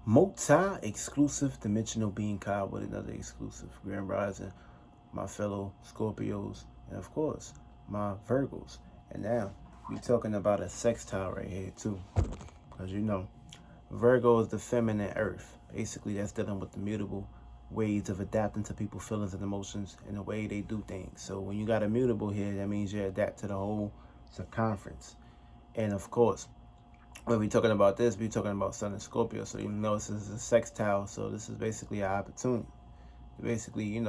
multi-exclusive dimensional being Kyle with another exclusive Grand Rising, my fellow Scorpios, and of course, my Virgos. And now, we talking about a sextile right here too. Because Virgo is the feminine earth. Basically, that's dealing with the mutable ways of adapting to people's feelings and emotions and the way they do things. So when you got a mutable here, that means you adapt to the whole circumference. And of course, when we're talking about this, we're talking about Sun and Scorpio. So this is a sextile. So this is basically an opportunity to basically,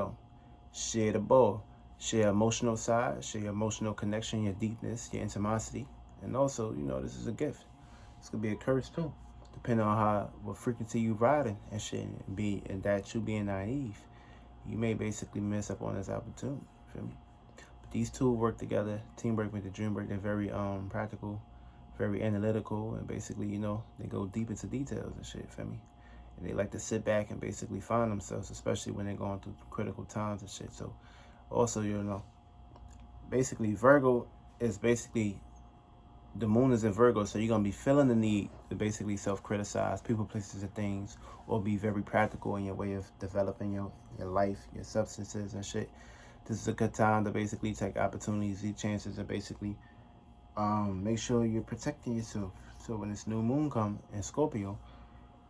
share the ball, share emotional side, share your emotional connection, your deepness, your intimacy. And also, this is a gift. This could be a curse too, depending on what frequency you riding and shit. And that you being naive, you may basically miss up on this opportunity. Feel me? But these two work together. Teamwork with the dream work. They're very practical, very analytical, and basically, they go deep into details and shit, feel me? And they like to sit back and basically find themselves, especially when they're going through critical times and shit. So also, basically Virgo is basically, the moon is in Virgo, so you're going to be feeling the need to basically self-criticize people, places, and things, or be very practical in your way of developing your life, your substances and shit. This is a good time to basically take opportunities, these chances, and basically make sure you're protecting yourself. So when this new moon comes in Scorpio,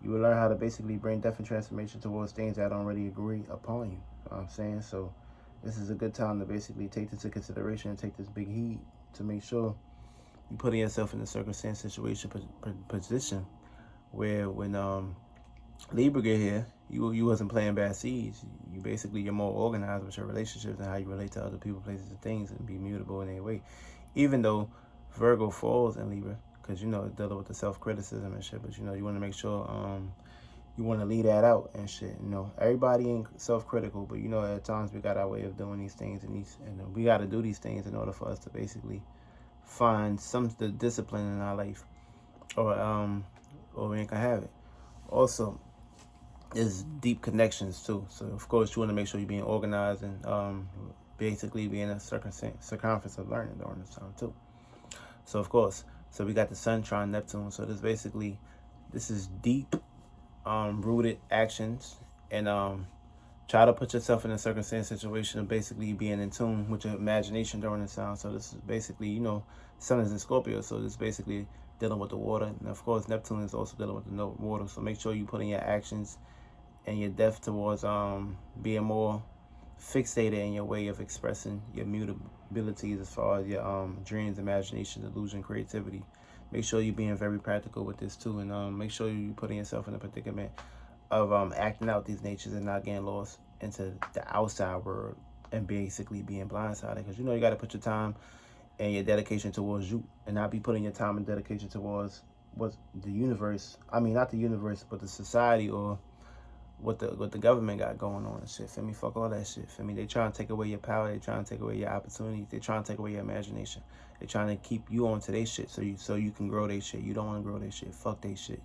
you will learn how to basically bring definite transformation towards things that don't already agree upon you. You know what I'm saying? So this is a good time to basically take this into consideration and take this big heat to make sure you putting yourself in a circumstance, situation, position where when Libra get here, you wasn't playing bad seeds. You're more organized with your relationships and how you relate to other people, places, and things, and be mutable in any way. Even though Virgo falls in Libra, because dealing with the self-criticism and shit, but you want to make sure you want to leave that out and shit. Everybody ain't self-critical, but at times we got our way of doing these things, and we got to do these things in order for us to basically find some the discipline in our life, or we ain't gonna have it. Also, is deep connections too. So of course you want to make sure you're being organized and basically being a circumference of learning during this time too. So of course, we got the Sun trine Neptune. So this is deep rooted actions, and try to put yourself in a circumstance, situation of basically being in tune with your imagination during this time. So this is basically, Sun is in Scorpio, so this is basically dealing with the water. And of course, Neptune is also dealing with the water. So make sure you put in your actions and your depth towards being more fixated in your way of expressing your mutabilities as far as your dreams, imagination, illusion, creativity. Make sure you're being very practical with this too, and make sure you're putting yourself in a predicament of acting out these natures and not getting lost into the outside world and basically being blindsided. Because you got to put your time and your dedication towards you, and not be putting your time and dedication towards what the universe, I mean not the universe, but the society or what the government got going on and shit. Feel me? Fuck all that shit. Feel me? They trying to take away your power. They trying to take away your opportunities. They trying to take away your imagination. They trying to keep you on to their shit so you can grow their shit. You don't want to grow their shit. Fuck their shit.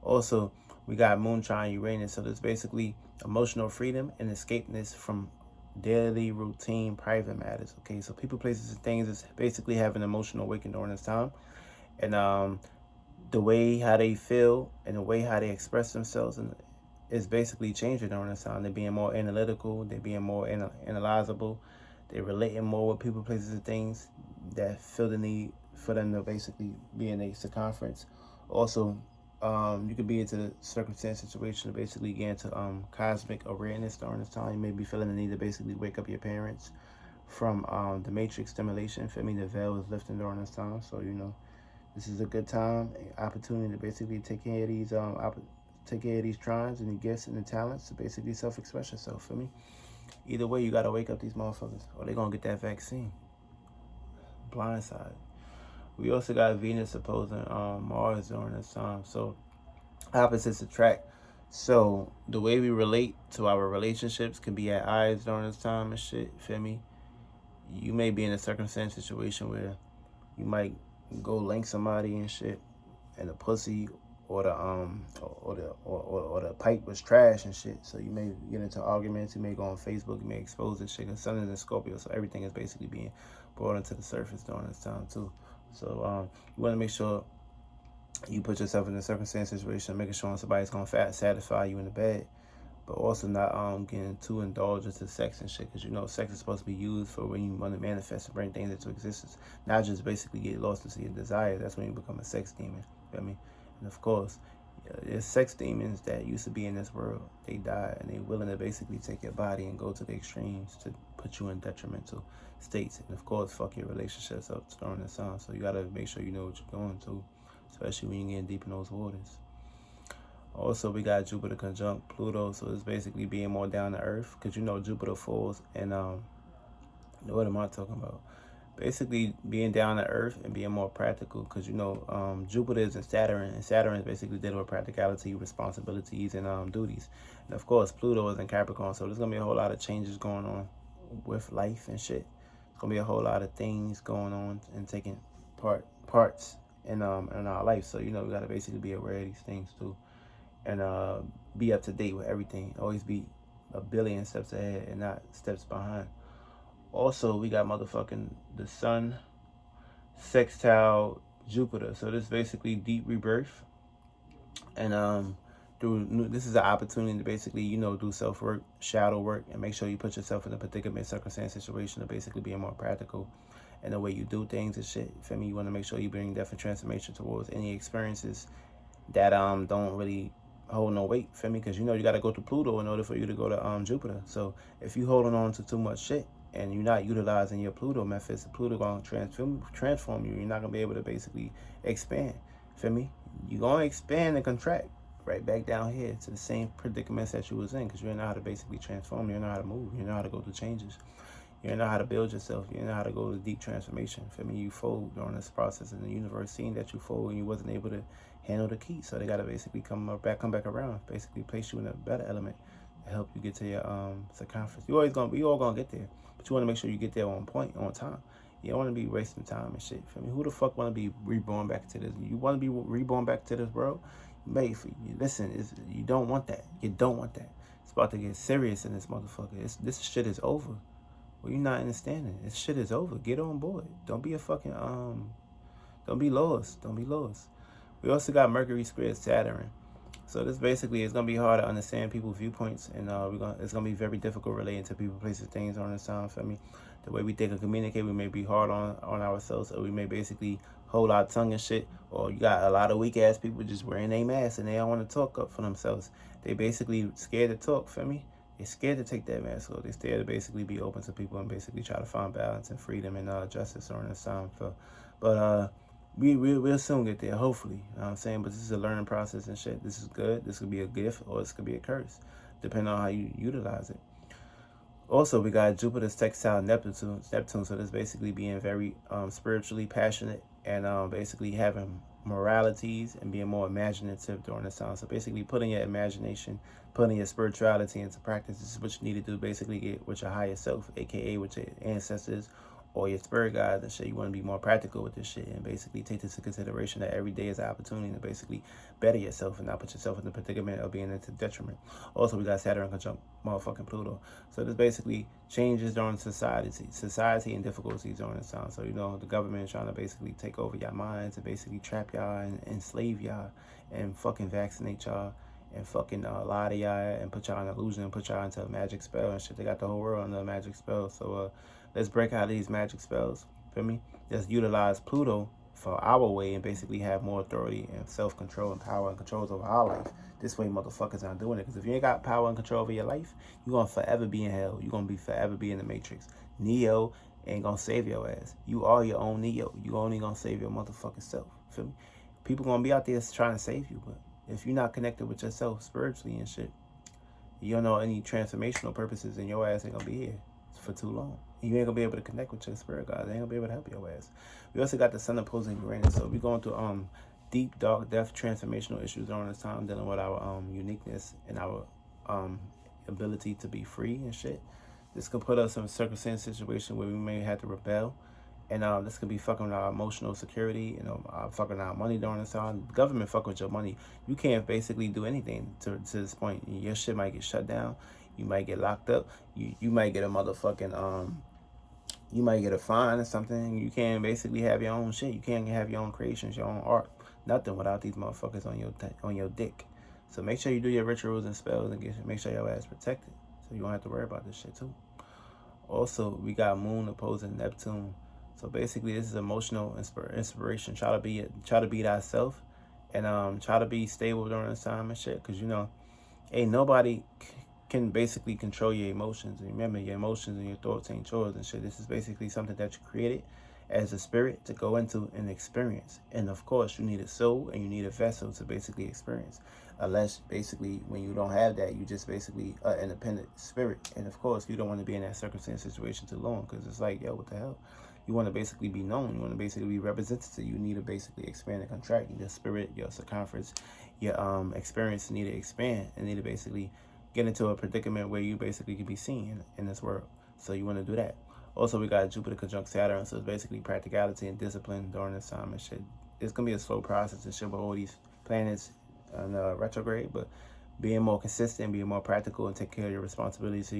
Also, we got Moon trine Uranus. So there's basically emotional freedom and escapeness from daily routine private matters. Okay, so people, places, and things is basically having emotional awakening during this time, and the way how they feel and the way how they express themselves and is basically changing during this time. They're being more analytical. They're being more analyzable. They're relating more with people, places, and things that feel the need for them to basically be in a circumference. Also, you could be into the circumstance, situation to basically get into cosmic awareness during this time. You may be feeling the need to basically wake up your parents from the matrix stimulation. Feel me? The veil is lifting during this time. So, this is a good time, opportunity to basically take care of these trines and the gifts and the talents to basically self-express yourself. Feel me? Either way, you gotta wake up these motherfuckers, or they gonna get that vaccine. Blindside. We also got Venus opposing Mars during this time. So opposites attract. So the way we relate to our relationships can be at odds during this time and shit. Feel me? You may be in a circumstance, situation where you might go link somebody and shit, and the pussy or the pipe was trash and shit. So you may get into arguments. You may go on Facebook. You may expose this shit. Cause Sun is in Scorpio, so everything is basically being brought into the surface during this time too. So you want to make sure You put yourself in a circumstance situation, making sure somebody's gonna satisfy you in the bed, but also not getting too indulged into sex and shit, because you know sex is supposed to be used for when you want to manifest and bring things into existence, not just basically get lost into your desire. That's when you become a sex demon. Feel me? And of course, there's sex demons that used to be in this world. They died, and they're willing to basically take your body and go to the extremes to put you in detrimental states, and of course, fuck your relationships up during this time. So you gotta make sure you know what you're going to, especially when you're getting deep in those waters. Also, we got Jupiter conjunct Pluto, so it's basically being more down to earth, because you know Jupiter falls, and what am I talking about? Basically being down to earth and being more practical, because you know Jupiter is in Saturn, and Saturn is basically dealing with practicality, responsibilities, and duties. And of course, Pluto is in Capricorn, so there's gonna be a whole lot of changes going on with life and shit. It's gonna be a whole lot of things going on and taking parts in our life. So you know we gotta basically be aware of these things too, and be up to date with everything. Always be a billion steps ahead and not steps behind. Also, we got motherfucking the sun sextile Jupiter. So this is basically deep rebirth, and this is an opportunity to basically do self work, shadow work, and make sure you put yourself in a predicament, circumstance, situation to basically be more practical in the way you do things and shit. Feel me? You want to make sure you bring different transformation towards any experiences that don't really hold no weight. Feel me? Because you got to go to Pluto in order for you to go to Jupiter. So if you holding on to too much shit and you're not utilizing your Pluto methods, Pluto gonna transform you. You're not gonna be able to basically expand. Feel me? You're gonna expand and contract right back down here to the same predicaments that you was in, because you didn't know how to basically transform. You didn't know how to move. You didn't know how to go through changes. You didn't know how to build yourself. You didn't know how to go to deep transformation. Feel me? You fold during this process, and the universe seeing that you fold and you wasn't able to handle the key, so they gotta basically come back around, basically place you in a better element to help you get to your circumference. We all gonna get there, but you want to make sure you get there on point, on time. You don't want to be wasting time and shit. Feel me? Who the fuck want to be reborn back to this? You want to be reborn back to this world? Made for you. Listen, you don't want that. You don't want that. It's about to get serious in this motherfucker. This shit is over. Well, you're not understanding. This shit is over. Get on board. Don't be a fucking Don't be lost. Don't be lost. We also got Mercury square Saturn. So this basically is gonna be hard to understand people's viewpoints, and it's gonna be very difficult relating to people, places, things on this time. Feel me? The way we think and communicate, we may be hard on ourselves, or we may basically hold our tongue and shit. Or you got a lot of weak ass people just wearing their mask and they don't want to talk up for themselves. They basically scared to talk. Feel me? They're scared to take that mask off. They're scared to basically be open to people and basically try to find balance and freedom and justice during this time. But we'll soon get there, hopefully. You know what I'm saying? But this is a learning process and shit. This is good. This could be a gift or this could be a curse, depending on how you utilize it. Also, we got Jupiter sextile Neptune. So this basically being very spiritually passionate and basically having moralities and being more imaginative during this time. So basically putting your imagination, putting your spirituality into practice. This is what you need to do, basically get with your higher self, aka with your ancestors or your spirit guides and shit. You want to be more practical with this shit and basically take this into consideration that every day is an opportunity to basically better yourself and not put yourself in the predicament of being into detriment. Also, we got Saturn conjunct motherfucking Pluto. So this basically changes during society and difficulties during this time. So, the government is trying to basically take over your minds and basically trap y'all and enslave y'all and fucking vaccinate y'all and fucking lie to y'all and put y'all in illusion and put y'all into a magic spell and shit. They got the whole world under a magic spell. So let's break out of these magic spells. Feel me? Let's utilize Pluto for our way and basically have more authority and self-control and power and controls over our life. This way motherfuckers aren't doing it. Because if you ain't got power and control over your life, you're going to forever be in hell. You're going to forever be in the Matrix. Neo ain't going to save your ass. You are your own Neo. You only going to save your motherfucking self. Feel me? People going to be out there trying to save you, but if you're not connected with yourself spiritually and shit, you don't know any transformational purposes, and your ass ain't gonna be here for too long. You ain't gonna be able to connect with your spirit guides. They ain't gonna be able to help your ass. We also got the sun opposing Uranus, so we're going through deep, dark, depth, transformational issues during this time, dealing with our uniqueness and our ability to be free and shit. This could put us in a circumstance situation where we may have to rebel. And this could be fucking our emotional security, fucking our money during this time. The government fuck with your money. You can't basically do anything to this point. Your shit might get shut down. You might get locked up. You might get a motherfucking you might get a fine or something. You can't basically have your own shit. You can't have your own creations, your own art, nothing without these motherfuckers on your dick. So make sure you do your rituals and spells and make sure your ass protected, so you don't have to worry about this shit too. Also, we got Moon opposing Neptune. So basically, this is emotional inspiration. Try to be thyself, and try to be stable during this time and shit. Cause ain't nobody can basically control your emotions. And remember, your emotions and your thoughts ain't yours and shit. This is basically something that you created as a spirit to go into and experience. And of course, you need a soul and you need a vessel to basically experience. Unless basically when you don't have that, you just basically an independent spirit. And of course, you don't want to be in that circumstance situation too long, because it's like, yo, what the hell? You want to basically be known. You want to basically be represented. You need to basically expand and contract. Your spirit, your circumference, your experience need to expand and need to basically get into a predicament where you basically can be seen in this world. So you want to do that. Also, we got Jupiter conjunct Saturn, so it's basically practicality and discipline during this time and shit. It's gonna be a slow process and shit with all these planets on retrograde, but being more consistent, being more practical, and take care of your responsibilities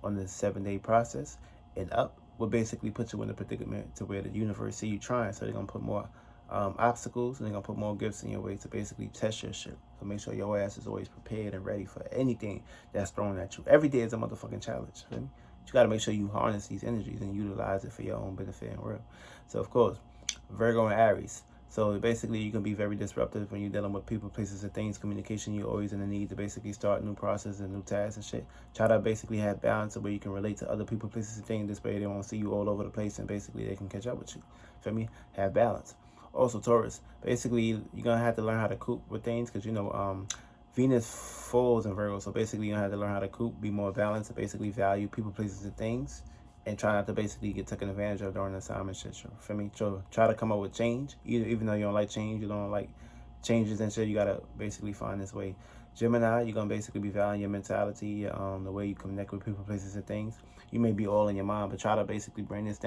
on the 7-day process and up will basically put you in a predicament to where the universe see you trying. So they're gonna put more obstacles, and they're gonna put more gifts in your way to basically test your shit. So make sure your ass is always prepared and ready for anything that's thrown at you. Every day is a motherfucking challenge. Right? You got to make sure you harness these energies and utilize it for your own benefit and real. So of course, Virgo and Aries. So basically, you can be very disruptive when you're dealing with people, places, and things. Communication, you're always in the need to basically start new processes and new tasks and shit. Try to basically have balance where you can relate to other people, places, and things. This way, they won't see you all over the place, and basically, they can catch up with you. Feel me? Have balance. Also, Taurus. Basically, you're gonna have to learn how to cope with things, because Venus falls in Virgo. So basically, you're gonna have to learn how to cope, be more balanced, and basically value people, places, and things, and try not to basically get taken advantage of during this time and shit. For me, so try to come up with change. Even though you don't like change, you don't like changes and shit, you gotta basically find this way. Gemini, you're gonna basically be valuing your mentality, the way you connect with people, places, and things. You may be all in your mind, but try to basically bring this down